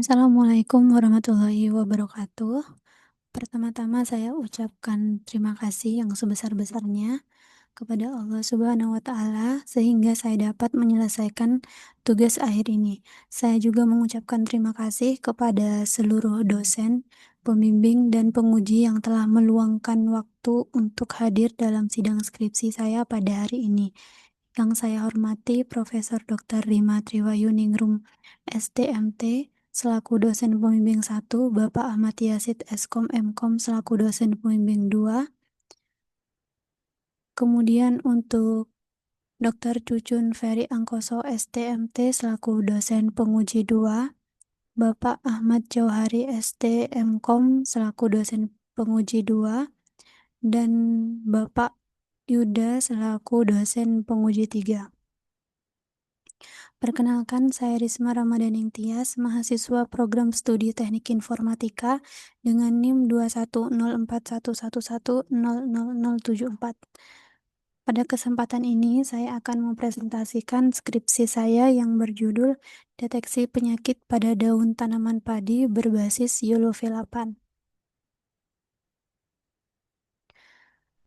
Assalamualaikum warahmatullahi wabarakatuh. Pertama-tama saya ucapkan terima kasih yang sebesar-besarnya kepada Allah Subhanahu wa Ta'ala, sehingga saya dapat menyelesaikan tugas akhir ini. Saya juga mengucapkan terima kasih kepada seluruh dosen, pembimbing, dan penguji yang telah meluangkan waktu untuk hadir dalam sidang skripsi saya pada hari ini. Yang saya hormati Profesor Dr. Rima Triwayuningrum, STMT, selaku dosen pembimbing 1, Bapak Ahmad Yasid Eskom Mkom selaku dosen pembimbing 2. Kemudian untuk Dr. Cucun Ferry Angkoso STMT selaku dosen penguji 2, Bapak Ahmad Jauhari STMkom selaku dosen penguji 2, dan Bapak Yuda selaku dosen penguji 3. Perkenalkan, saya Risma Ramadaningtyas, Tias, mahasiswa program studi Teknik Informatika dengan NIM 2104111000074. Pada kesempatan ini, saya akan mempresentasikan skripsi saya yang berjudul Deteksi Penyakit pada Daun Tanaman Padi berbasis Yolofelapan.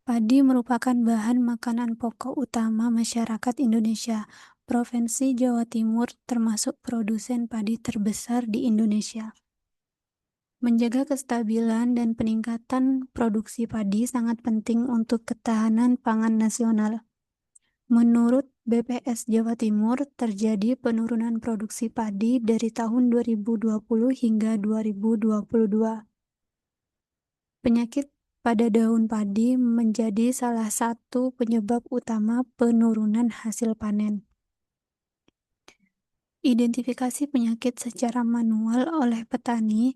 Padi merupakan bahan makanan pokok utama masyarakat Indonesia. Provinsi Jawa Timur termasuk produsen padi terbesar di Indonesia. Menjaga kestabilan dan peningkatan produksi padi sangat penting untuk ketahanan pangan nasional. Menurut BPS Jawa Timur, terjadi penurunan produksi padi dari tahun 2020 hingga 2022. Penyakit pada daun padi menjadi salah satu penyebab utama penurunan hasil panen. Identifikasi penyakit secara manual oleh petani,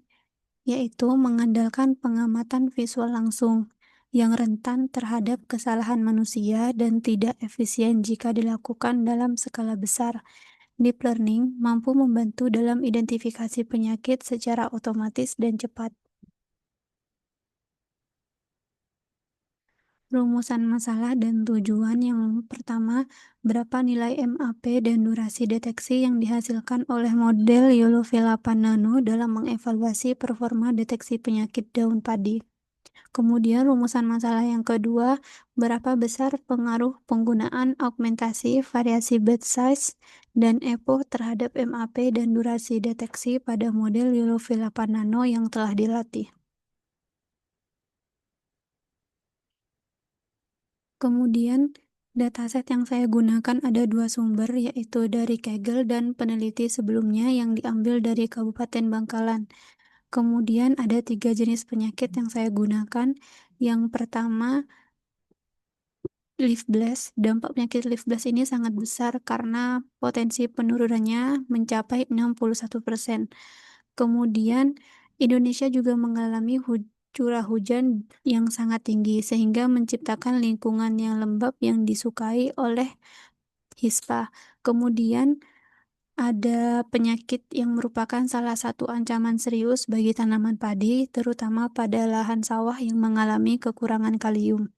yaitu mengandalkan pengamatan visual langsung, yang rentan terhadap kesalahan manusia dan tidak efisien jika dilakukan dalam skala besar. Deep learning mampu membantu dalam identifikasi penyakit secara otomatis dan cepat. Rumusan masalah dan tujuan yang pertama, berapa nilai MAP dan durasi deteksi yang dihasilkan oleh model Yolofelapan Nano dalam mengevaluasi performa deteksi penyakit daun padi. Kemudian rumusan masalah yang kedua, berapa besar pengaruh penggunaan augmentasi, variasi batch size, dan EPO terhadap MAP dan durasi deteksi pada model Yolofelapan Nano yang telah dilatih. Kemudian, dataset yang saya gunakan ada dua sumber, yaitu dari Kaggle dan peneliti sebelumnya yang diambil dari Kabupaten Bangkalan. Kemudian ada 3 jenis penyakit yang saya gunakan. Yang pertama, leaf blast. Dampak penyakit leaf blast ini sangat besar karena potensi penurunannya mencapai 61%. Kemudian, Indonesia juga mengalami curah hujan yang sangat tinggi, sehingga menciptakan lingkungan yang lembab yang disukai oleh hispa. Kemudian, ada penyakit yang merupakan salah satu ancaman serius bagi tanaman padi, terutama pada lahan sawah yang mengalami kekurangan kalium.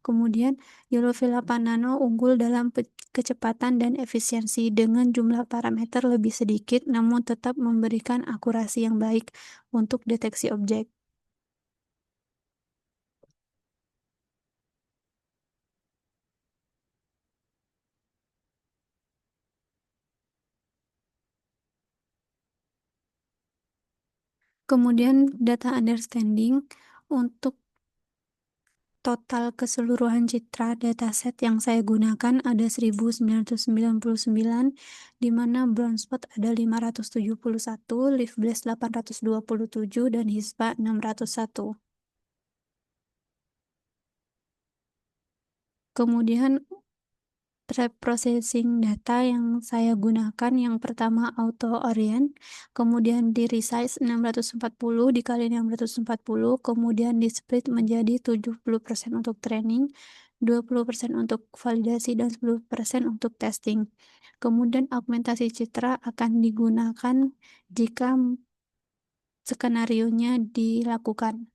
Kemudian, Yolofelapan Nano unggul dalam kecepatan dan efisiensi dengan jumlah parameter lebih sedikit, namun tetap memberikan akurasi yang baik untuk deteksi objek. Kemudian, data understanding untuk total keseluruhan citra dataset yang saya gunakan ada 1999, di mana brown spot ada 571, leaf blast 827, dan hispa 601. Kemudian processing data yang saya gunakan yang pertama auto orient, kemudian di resize 640 dikali 640, kemudian di split menjadi 70% untuk training, 20% untuk validasi, dan 10% untuk testing. Kemudian augmentasi citra akan digunakan jika skenario-nya dilakukan.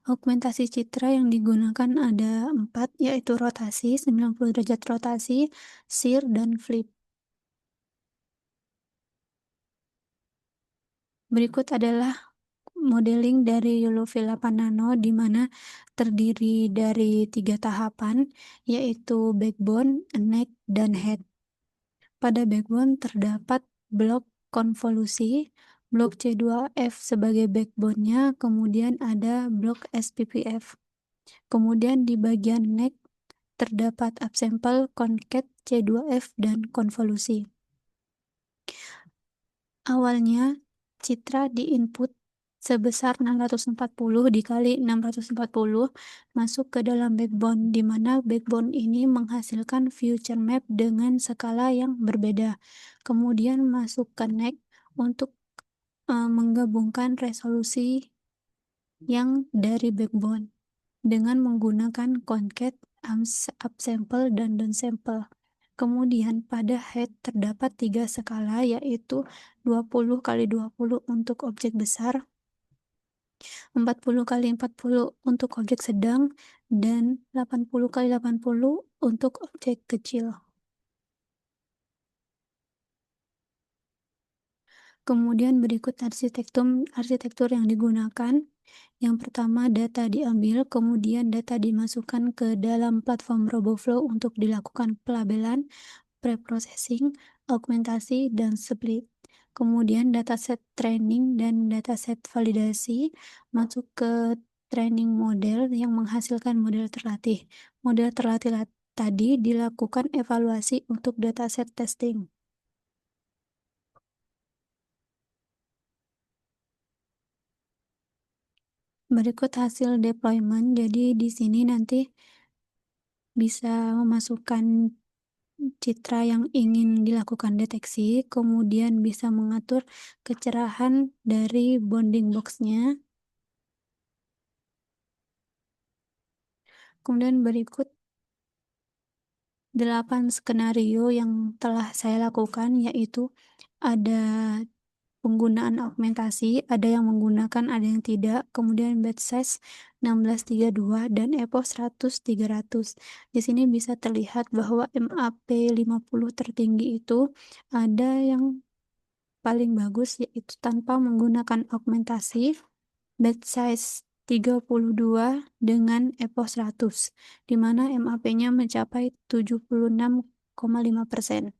Augmentasi citra yang digunakan ada 4, yaitu rotasi, 90 derajat rotasi, shear, dan flip. Berikut adalah modeling dari UV8 Nano di mana terdiri dari 3 tahapan, yaitu backbone, neck, dan head. Pada backbone terdapat blok konvolusi, blok C2F sebagai backbone-nya, kemudian ada blok SPPF. Kemudian di bagian neck terdapat upsample, concat, C2F, dan konvolusi. Awalnya, citra di-input sebesar 640 dikali 640 masuk ke dalam backbone, di mana backbone ini menghasilkan future map dengan skala yang berbeda. Kemudian masuk ke neck untuk menggabungkan resolusi yang dari backbone dengan menggunakan concat, upsample, dan downsample. Kemudian pada head terdapat 3 skala, yaitu 20 kali 20 untuk objek besar, 40 kali 40 untuk objek sedang, dan 80 kali 80 untuk objek kecil. Kemudian berikut arsitektur yang digunakan. Yang pertama, data diambil, kemudian data dimasukkan ke dalam platform RoboFlow untuk dilakukan pelabelan, preprocessing, augmentasi, dan split. Kemudian dataset training dan dataset validasi masuk ke training model yang menghasilkan model terlatih. Model terlatih tadi dilakukan evaluasi untuk dataset testing. Berikut hasil deployment. Jadi di sini nanti bisa memasukkan citra yang ingin dilakukan deteksi, kemudian bisa mengatur kecerahan dari bounding box-nya. Kemudian berikut 8 skenario yang telah saya lakukan, yaitu ada penggunaan augmentasi, ada yang menggunakan, ada yang tidak, kemudian batch size 1632 dan EPO 100-300. Di sini bisa terlihat bahwa MAP 50 tertinggi itu ada yang paling bagus, yaitu tanpa menggunakan augmentasi, batch size 32 dengan EPO 100, di mana MAP-nya mencapai 76,5%.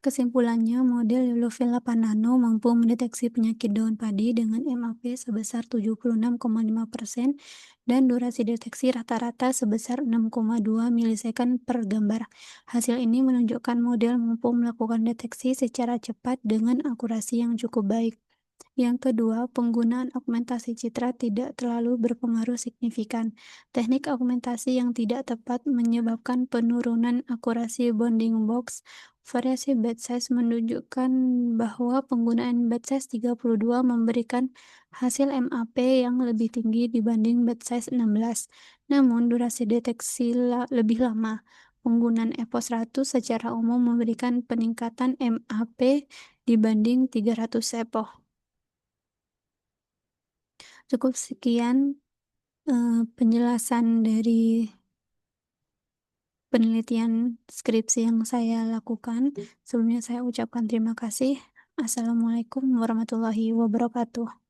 Kesimpulannya, model UV8 Nano mampu mendeteksi penyakit daun padi dengan MAP sebesar 76,5% dan durasi deteksi rata-rata sebesar 6,2 milisecond per gambar. Hasil ini menunjukkan model mampu melakukan deteksi secara cepat dengan akurasi yang cukup baik. Yang kedua, penggunaan augmentasi citra tidak terlalu berpengaruh signifikan. Teknik augmentasi yang tidak tepat menyebabkan penurunan akurasi bounding box. Variasi batch size menunjukkan bahwa penggunaan batch size 32 memberikan hasil MAP yang lebih tinggi dibanding batch size 16. Namun, durasi deteksi lebih lama. Penggunaan EPO 100 secara umum memberikan peningkatan MAP dibanding 300 EPO. Cukup sekian penjelasan dari penelitian skripsi yang saya lakukan. Sebelumnya saya ucapkan terima kasih. Assalamualaikum warahmatullahi wabarakatuh.